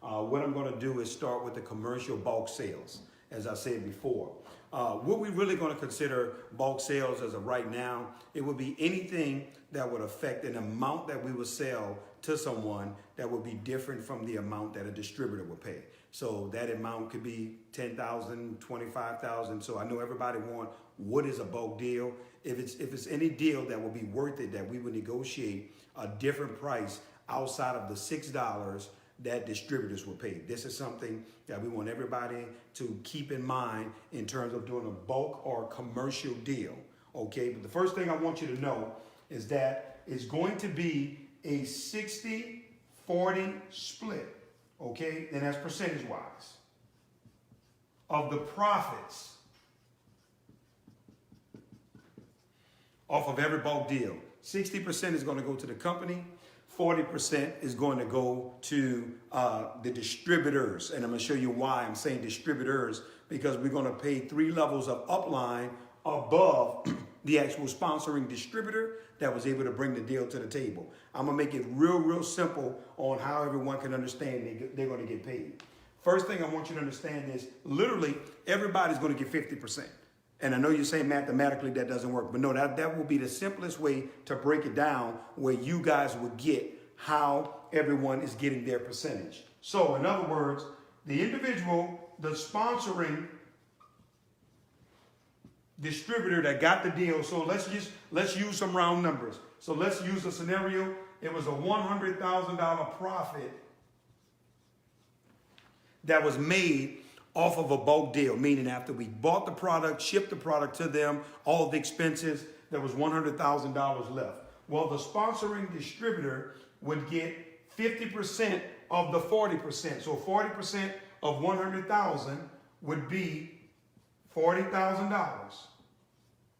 What I'm going to do is start with the commercial bulk sales, as I said before. What we really going to consider bulk sales as of right now, it would be anything that would affect an amount that we would sell to someone that would be different from the amount that a distributor would pay. So that amount could be 10,000, 25,000. So I know everybody want what is a bulk deal. If it's any deal that will be worth it, that we would negotiate a different price outside of the $6 that distributors will pay. This is something that we want everybody to keep in mind in terms of doing a bulk or commercial deal. Okay, but the first thing I want you to know is that it's going to be a 60-40 split. Okay, and that's percentage wise of the profits off of every bulk deal. 60% is going to go to the company. 40% is going to go to the distributors. And I'm going to show you why I'm saying distributors, because we're going to pay 3 levels of upline above the actual sponsoring distributor that was able to bring the deal to the table. I'm going to make it real simple on how everyone can understand they're going to get paid. First thing I want you to understand is literally everybody's going to get 50%. And I know you're saying mathematically that doesn't work, but no, that will be the simplest way to break it down, where you guys will get how everyone is getting their percentage. So in other words, the individual, the sponsoring distributor that got the deal. So let's use some round numbers. So let's use a scenario. It was a $100,000 profit that was made off of a bulk deal, meaning after we bought the product, shipped the product to them, all the expenses, there was $100,000 left. Well, the sponsoring distributor would get 50% of the 40%. So 40% of 100,000 would be $40,000.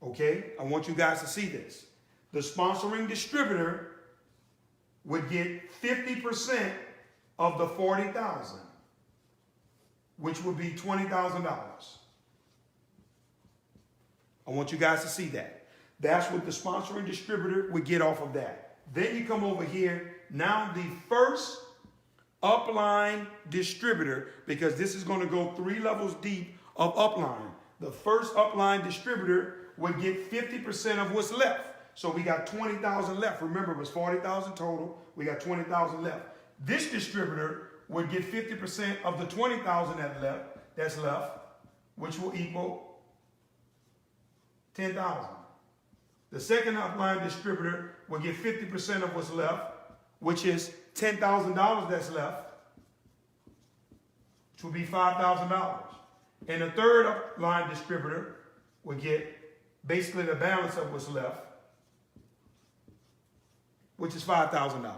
Okay, I want you guys to see this. The sponsoring distributor would get 50% of the 40,000, which would be $20,000. I want you guys to see that. That's what the sponsoring distributor would get off of that. Then you come over here. Now the first upline distributor, because this is going to go 3 levels deep of upline. The first upline distributor would get 50% of what's left. So we got 20,000 left. Remember, it was 40,000 total. We got 20,000 left. This distributor would get 50% of the 20,000 that's left, which will equal 10,000. The second upline distributor will get 50% of what's left, which is $10,000 that's left, which will be $5,000. And the third upline distributor will get basically the balance of what's left, which is $5,000.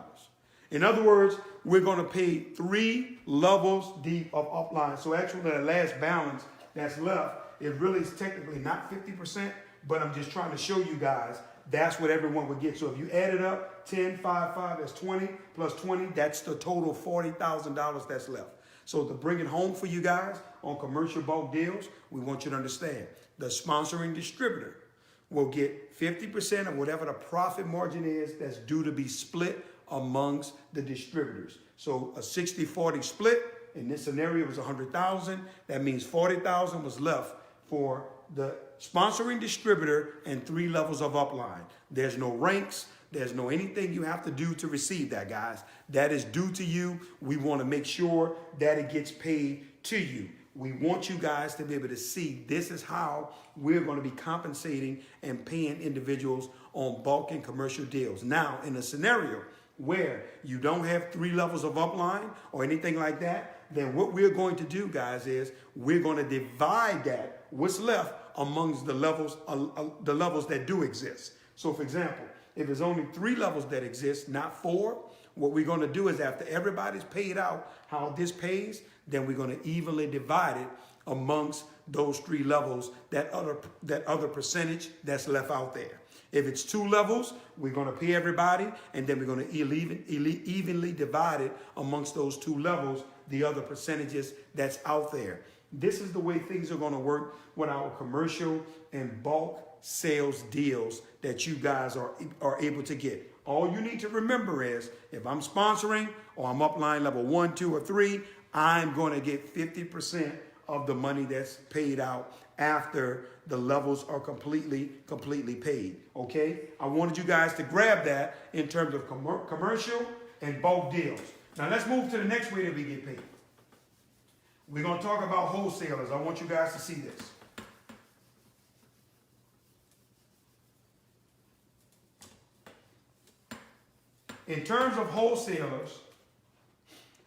In other words, we're going to pay 3 levels deep of upline. So actually the last balance that's left, it really is technically not 50%, but I'm just trying to show you guys that's what everyone would get. So if you add it up, 10, 5, 5, that's 20, plus 20, that's the total $40,000 that's left. So to bring it home for you guys on commercial bulk deals, we want you to understand the sponsoring distributor will get 50% of whatever the profit margin is that's due to be split amongst the distributors. So a 60-40 split, in this scenario, was 100,000. That means 40,000 was left for the sponsoring distributor and 3 levels of upline. There's no ranks. There's no anything you have to do to receive that, guys. That is due to you. We want to make sure that it gets paid to you. We want you guys to be able to see this is how we're going to be compensating and paying individuals on bulk and commercial deals. Now, in a scenario where you don't have 3 levels of upline or anything like that, then what we're going to do, guys, is we're going to divide that, what's left, amongst the levels that do exist. So, for example, if there's only 3 levels that exist, not 4, what we're going to do is after everybody's paid out how this pays, then we're going to evenly divide it amongst those 3 levels, that other percentage that's left out there. If it's 2 levels, we're going to pay everybody, and then we're going to evenly divide it amongst those 2 levels, the other percentages that's out there. This is the way things are going to work with our commercial and bulk sales deals that you guys are able to get. All you need to remember is if I'm sponsoring or I'm upline level 1, 2, or 3, I'm going to get 50% of the money that's paid out after the levels are completely paid. Okay? I wanted you guys to grab that in terms of commercial and bulk deals. Now let's move to the next way that we get paid. We're going to talk about wholesalers. I want you guys to see this. In terms of wholesalers,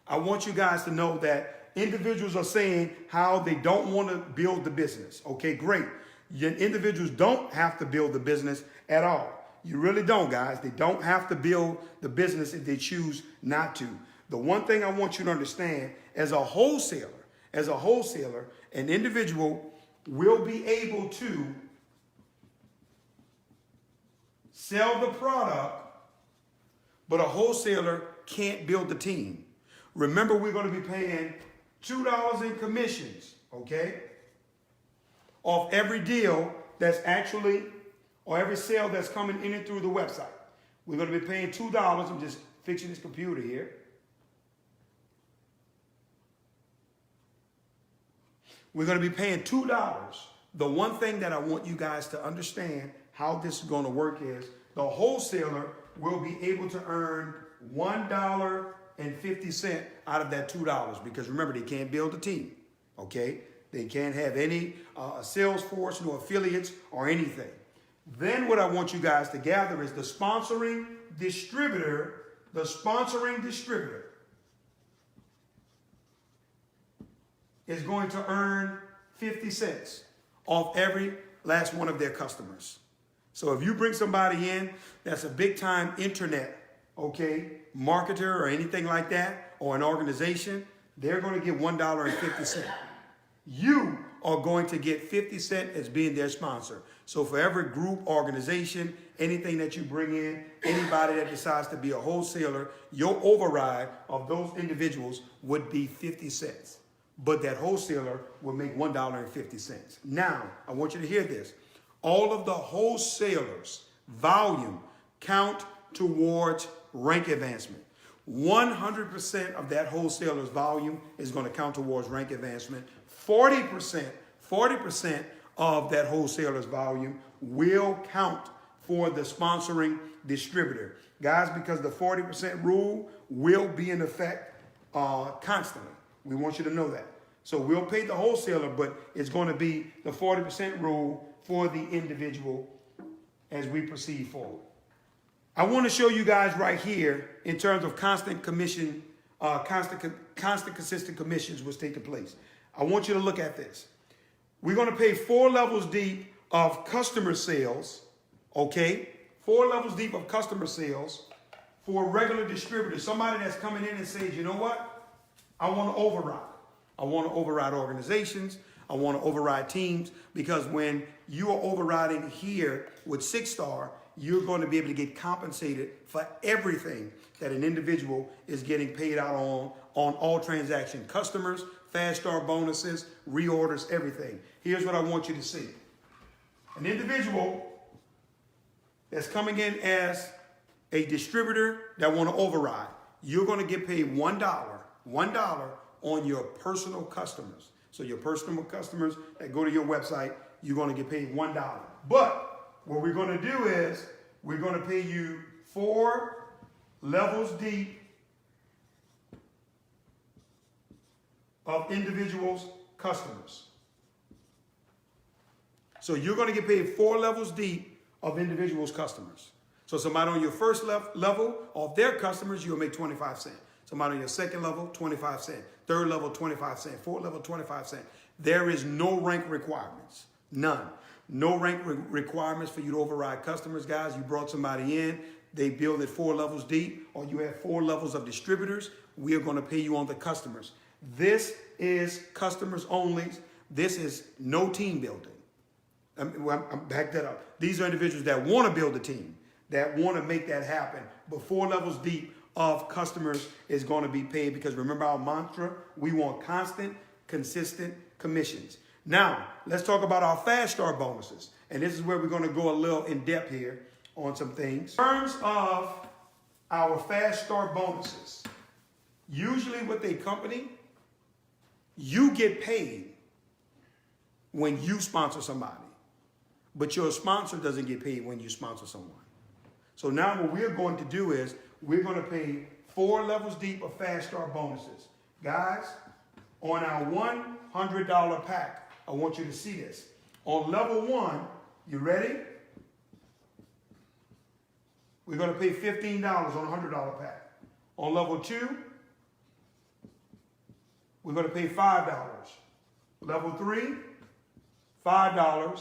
I want you guys to know that individuals are saying how they don't want to build the business. Okay, great. Individuals don't have to build the business at all. You really don't, guys. They don't have to build the business if they choose not to. The one thing I want you to understand, as a wholesaler, an individual will be able to sell the product, but a wholesaler can't build the team. Remember, we're going to be paying $2 in commissions, okay, off every deal that's actually, or every sale that's coming in and through the website. We're going to be paying $2. I'm just fixing this computer here. We're going to be paying $2. The one thing that I want you guys to understand how this is going to work is the wholesaler will be able to earn $1.50 out of that $2, because remember, they can't build a team, okay? They can't have any sales force, no affiliates or anything. Then what I want you guys to gather is the sponsoring distributor is going to earn 50 cents off every last one of their customers. So if you bring somebody in that's a big time internet, okay, marketer or anything like that, or an organization, they're going to get $1.50. You are going to get 50 cents as being their sponsor. So for every group, organization, anything that you bring in, anybody that decides to be a wholesaler, your override of those individuals would be 50 cents. But that wholesaler will make $1.50. Now, I want you to hear this. All of the wholesalers' volume count towards rank advancement. 100% of that wholesaler's volume is going to count towards rank advancement. 40% of that wholesaler's volume will count for the sponsoring distributor. Guys, because the 40% rule will be in effect constantly. We want you to know that. So we'll pay the wholesaler, but it's going to be the 40% rule for the individual as we proceed forward. I want to show you guys right here in terms of constant commission, consistent commissions was taking place. I want you to look at this. We're going to pay 4 levels deep of customer sales, okay? 4 levels deep of customer sales for a regular distributor. Somebody that's coming in and says, you know what? I want to override. I want to override organizations. I want to override teams, because when you are overriding here with 6-star, you're going to be able to get compensated for everything that an individual is getting paid out on all transaction customers, fast start bonuses, reorders, everything. Here's what I want you to see. An individual that's coming in as a distributor that want to override, you're going to get paid $1 on your personal customers. So your personal customers that go to your website, you're going to get paid $1. But what we're going to do is we're going to pay you 4 levels deep of individuals' customers. So you're going to get paid 4 levels deep of individuals' customers. So somebody on your first level of their customers, you'll make 25 cents. Somebody on your second level, 25 cents. Third level, 25 cents. Fourth level, 25 cents. There is no rank requirements. None. No rank requirements for you to override customers, guys. You brought somebody in, they build it 4 levels deep, or you have 4 levels of distributors. We are going to pay you on the customers. This is customers only. This is no team building. I'm back that up. These are individuals that want to build a team, that want to make that happen. But 4 levels deep of customers is going to be paid, because remember our mantra, we want constant, consistent commissions. Now, let's talk about our fast start bonuses. And this is where we're going to go a little in depth here. on some things. In terms of our Fast Start bonuses, usually with a company, you get paid when you sponsor somebody, but your sponsor doesn't get paid when you sponsor someone. So now what we're going to do is we're going to pay 4 levels deep of Fast Start bonuses. Guys, on our $100 pack, I want you to see this. On level 1, you ready? We're going to pay $15 on a $100 pack. On level 2, we're going to pay $5. Level 3, $5.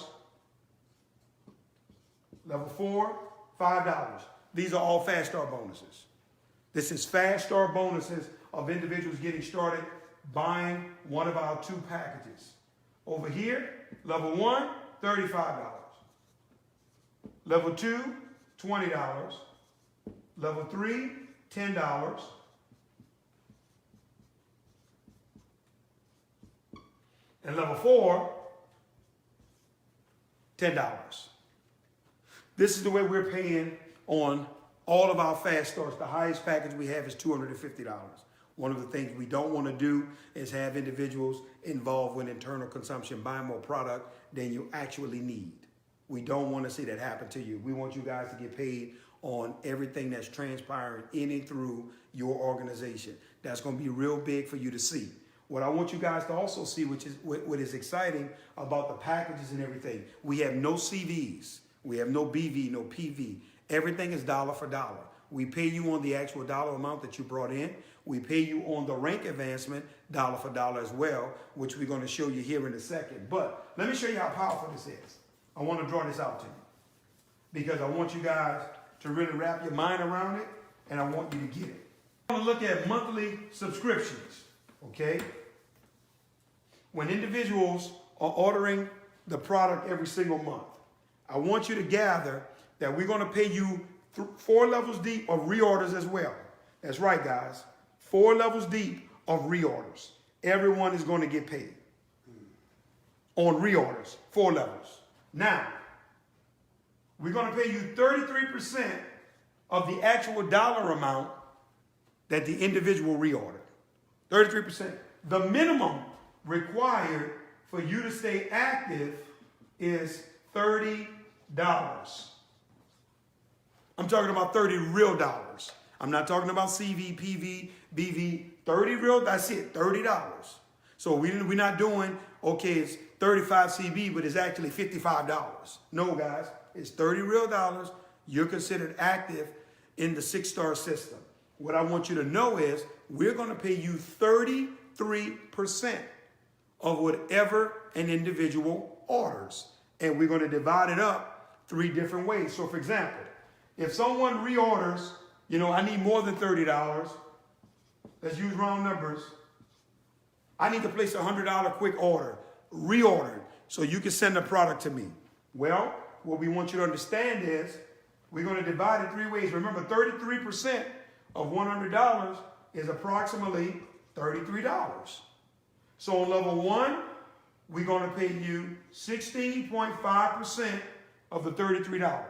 Level 4, $5. These are all Fast Start bonuses. This is Fast Start bonuses of individuals getting started buying one of our 2 packages. Over here, level 1, $35. Level 2, $20. Level 3, $10. And level 4, $10. This is the way we're paying on all of our Fast Starts. The highest package we have is $250. One of the things we don't want to do is have individuals involved with internal consumption buying more product than you actually need. We don't want to see that happen to you. We want you guys to get paid on everything that's transpiring in and through your organization. That's going to be real big for you to see. What I want you guys to also see, which is what is exciting about the packages and everything, we have no CVs. We have no BV, no PV. Everything is dollar for dollar. We pay you on the actual dollar amount that you brought in. We pay you on the rank advancement dollar for dollar as well, which we're going to show you here in a second. But let me show you how powerful this is. I want to draw this out to you because I want you guys to really wrap your mind around it, and I want you to get it. I want to look at monthly subscriptions, okay? When individuals are ordering the product every single month, I want you to gather that we're going to pay you 4 levels deep of reorders as well. That's right, guys. 4 levels deep of reorders. Everyone is going to get paid on reorders, 4 levels. Now, we're going to pay you 33% of the actual dollar amount that the individual reordered. 33%. The minimum required for you to stay active is $30. I'm talking about 30 real dollars. I'm not talking about CV, PV, BV. 30 real, that's it, $30. So we're not doing, okay, it's 35 CB, but it's actually $55. No, guys, it's 30 real dollars. You're considered active in the 6-star system. What I want you to know is we're going to pay you 33% of whatever an individual orders. And we're going to divide it up 3 different ways. So, for example, if someone reorders, I need more than $30. Let's use round numbers. I need to place a $100 quick order, reordered, so you can send the product to me. Well, what we want you to understand is we're going to divide it 3 ways. Remember, 33% of $100 is approximately $33. So on level 1, we're going to pay you 16.5% of the $33.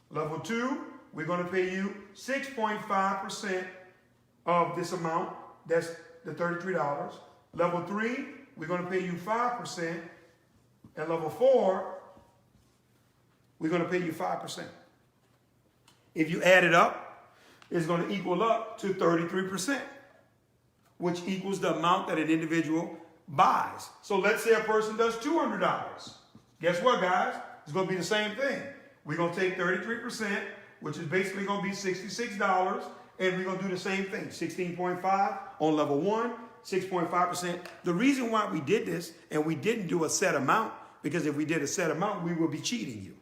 Level 2, we're going to pay you 6.5% of this amount. That's the $33. Level 3, we're going to pay you 5%. And level 4, we're going to pay you 5%. If you add it up, it's going to equal up to 33%, which equals the amount that an individual buys. So let's say a person does $200. Guess what, guys? It's going to be the same thing. We're going to take 33%, which is basically going to be $66, and we're going to do the same thing, 16.5 on level 1, 6.5%. The reason why we did this and we didn't do a set amount, because if we did a set amount, we would be cheating you.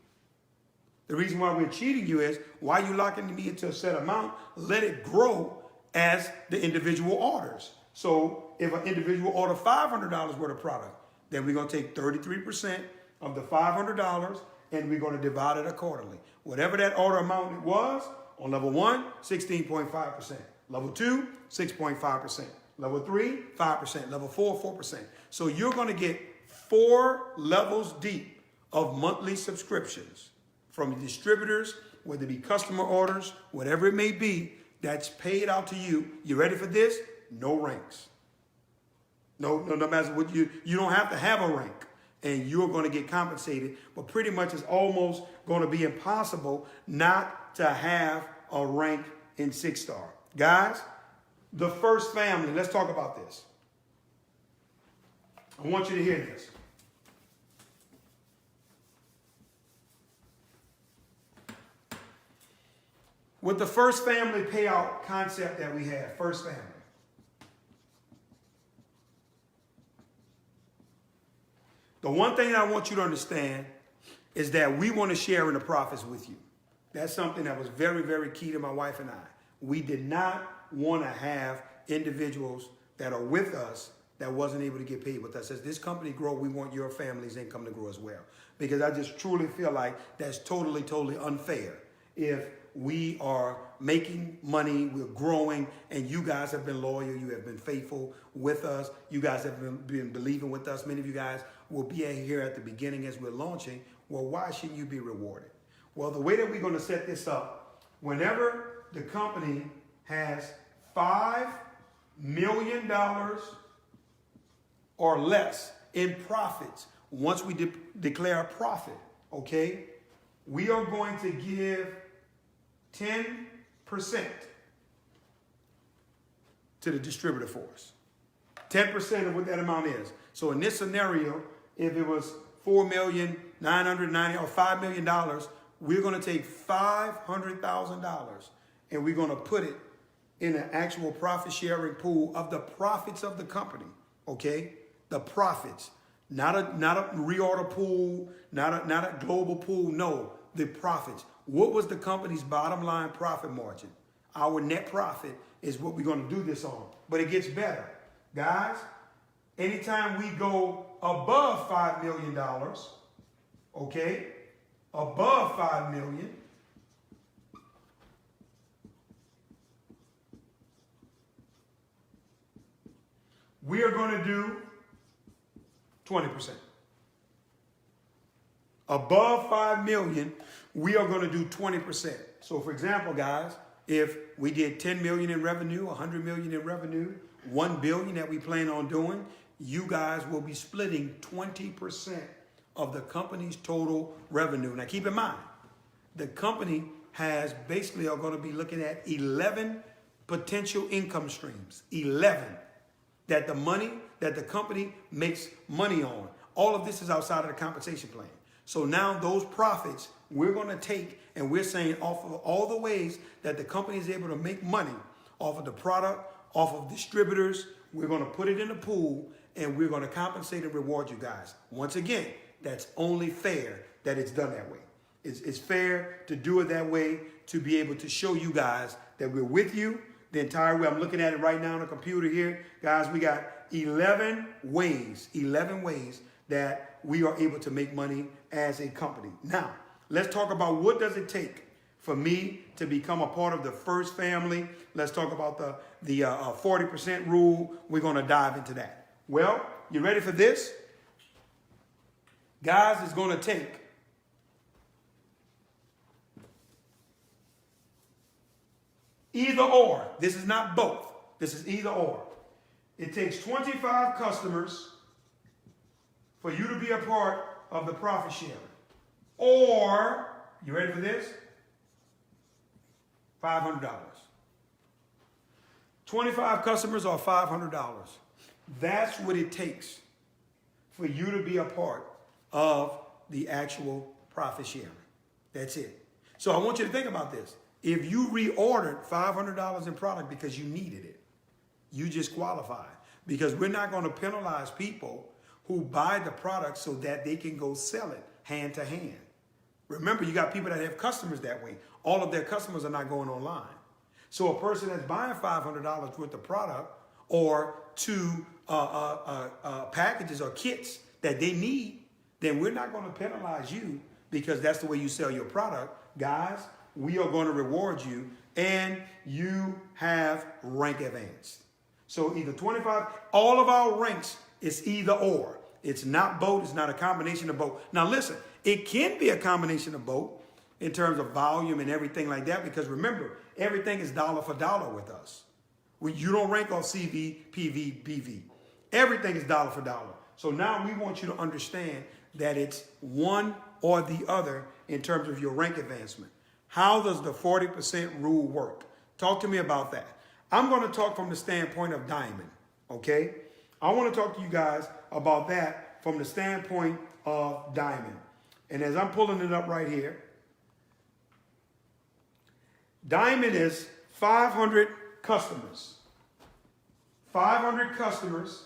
The reason why we're cheating you is, why you locking me into a set amount? Let it grow as the individual orders. So if an individual order $500 worth of product, then we're going to take 33% of the $500 and we're going to divide it accordingly. Whatever that order amount was, on level 1, 16.5%. Level 2, 6.5%. Level 3, 5%. Level 4, 4%. So you're going to get 4 levels deep of monthly subscriptions from distributors whether it be customer orders, whatever it may be, that's paid out to you. You ready for this? No ranks. No matter what you don't have to have a rank, and you're going to get compensated. But pretty much it's almost going to be impossible not to have a rank in 6-star. Guys, the first family, let's talk about this. I want you to hear this. With the first family payout concept that we have, first family. The one thing I want you to understand is that we want to share in the profits with you. That's something that was very, very key to my wife and I. We did not want to have individuals that are with us that wasn't able to get paid with us. As this company grow, we want your family's income to grow as well. Because I just truly feel like that's totally, totally unfair. If we are making money, we're growing, and you guys have been loyal, you have been faithful with us, you guys have been believing with us. Many of you guys will be here at the beginning as we're launching. Well, why shouldn't you be rewarded? Well, the way that we're going to set this up, whenever the company has $5 million or less in profits, once we declare a profit, okay, we are going to give 10% to the distributor force. 10% of what that amount is. So in this scenario, if it was $4,990,000 or $5 million, we're going to take $500,000 and we're going to put it in an actual profit sharing pool of the profits of the company. Okay, the profits, not a reorder pool, not a global pool. No, the profits. What was the company's bottom line profit margin? Our net profit is what we're going to do this on. But it gets better. Guys, anytime we go above $5 million, okay, above $5 million, we are going to do 20%. Above 5 million, we are going to do 20%. So for example, guys, if we did 10 million in revenue, 100 million in revenue, 1 billion that we plan on doing, you guys will be splitting 20% of the company's total revenue. Now keep in mind, the company has basically are going to be looking at 11 potential income streams, 11 that the company makes money on. All of this is outside of the compensation plan. So now those profits we're going to take, and we're saying off of all the ways that the company is able to make money off of the product, off of distributors, we're going to put it in a pool and we're going to compensate and reward you guys. Once again, that's only fair that it's done that way. It's fair to do it that way to be able to show you guys that we're with you the entire way. I'm looking at it right now on the computer here. Guys, we got 11 ways that we are able to make money as a company. Now, let's talk about what does it take for me to become a part of the first family. Let's talk about the 40% rule. We're going to dive into that. Well, you ready for this? Guys, it's going to take either or. This is not both. This is either or. It takes 25 customers for you to be a part of the profit sharing. Or, you ready for this? $500. 25 customers or $500. That's what it takes for you to be a part of the actual profit sharing. That's it. So I want you to think about this. If you reordered $500 in product because you needed it, you just qualified. Because we're not going to penalize people who buy the product so that they can go sell it hand to hand. Remember, you got people that have customers that way. All of their customers are not going online. So a person that's buying $500 worth of product or two packages or kits that they need, then we're not going to penalize you because that's the way you sell your product. Guys, we are going to reward you and you have rank advanced. So either 25, all of our ranks is either or. It's not both. It's not a combination of both. Now listen, it can be a combination of both. in terms of volume and everything like that, because remember, everything is dollar for dollar with us. You don't rank on CV, PV, BV. Everything is dollar for dollar. So now we want you to understand that it's one or the other in terms of your rank advancement. How does the 40% rule work? Talk to me about that. I'm going to talk from the standpoint of diamond, okay? I want to talk to you guys about that from the standpoint of diamond. And as I'm pulling it up right here, diamond is 500 customers. 500 customers,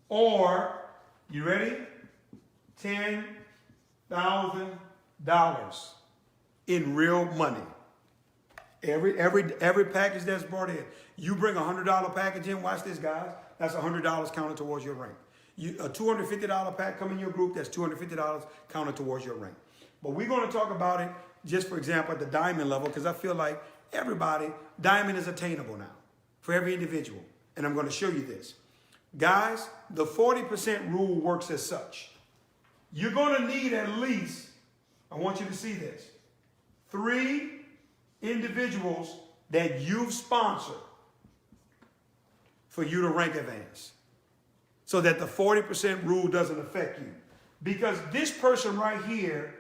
or, you ready? $10,000 in real money. Every package that's brought in. You bring a $100 package in, watch this, guys. That's $100 counted towards your rank. A $250 pack come in your group, that's $250 counted towards your rank. But we're going to talk about it, just for example, at the diamond level, because I feel like everybody, diamond is attainable now for every individual. And I'm going to show you this. Guys, the 40% rule works as such. You're going to need at least, I want you to see this, 3 individuals that you've sponsored for you to rank advance, so that the 40% rule doesn't affect you. Because this person right here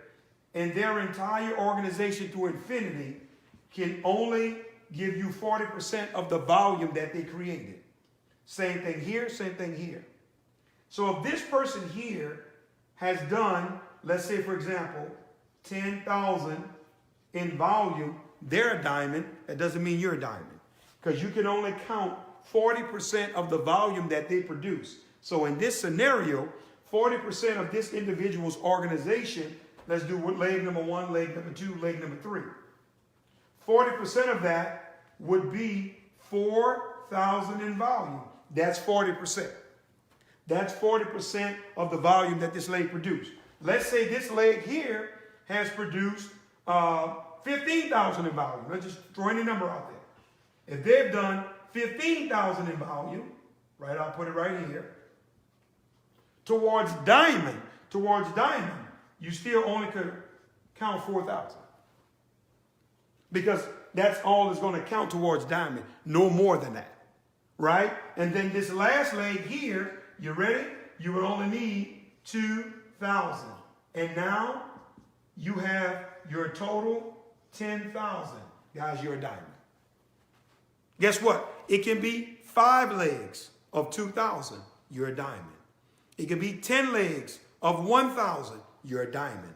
and their entire organization to infinity can only give you 40% of the volume that they created. Same thing here, same thing here. So if this person here has done, let's say for example, 10,000 in volume, they're a diamond. That doesn't mean you're a diamond, because you can only count 40% of the volume that they produce. So in this scenario, 40% of this individual's organization, let's do leg number 1, leg number 2, leg number 3. 40% of that would be 4,000 in volume. That's 40%. That's 40% of the volume that this leg produced. Let's say this leg here has produced 15,000 in volume. Let's just throw any number out there. If they've done 15,000 in volume, right, I'll put it right here, towards diamond, you still only could count 4,000. Because that's all that's going to count towards diamond, no more than that, right? And then this last leg here, you ready? You would only need 2,000. And now you have your total 10,000. Guys, you're a diamond. Guess what? It can be 5 legs of 2,000. You're a diamond. It can be 10 legs of 1,000. You're a diamond.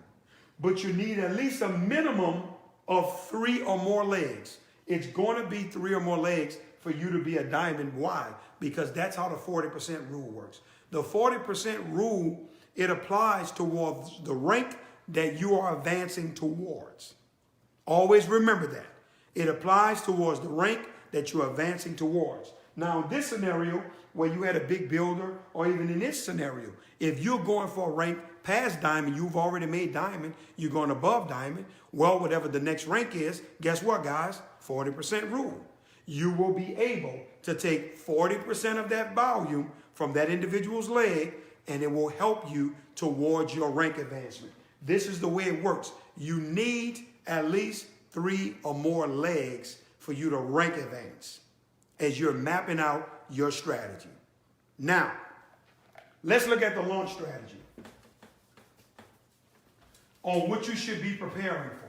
But you need at least a minimum of 3 or more legs. It's going to be 3 or more legs for you to be a diamond. Why? Because that's how the 40% rule works. The 40% rule, it applies towards the rank that you are advancing towards. Always remember that. It applies towards the rank that you're advancing towards. Now, in this scenario, where you had a big builder, or even in this scenario, if you're going for a rank past diamond, you've already made diamond, you're going above diamond, well, whatever the next rank is, guess what, guys? 40% rule. You will be able to take 40% of that volume from that individual's leg, and it will help you towards your rank advancement. This is the way it works. You need at least 3 or more legs for you to rank advance as you're mapping out your strategy. Now, let's look at the launch strategy on what you should be preparing for.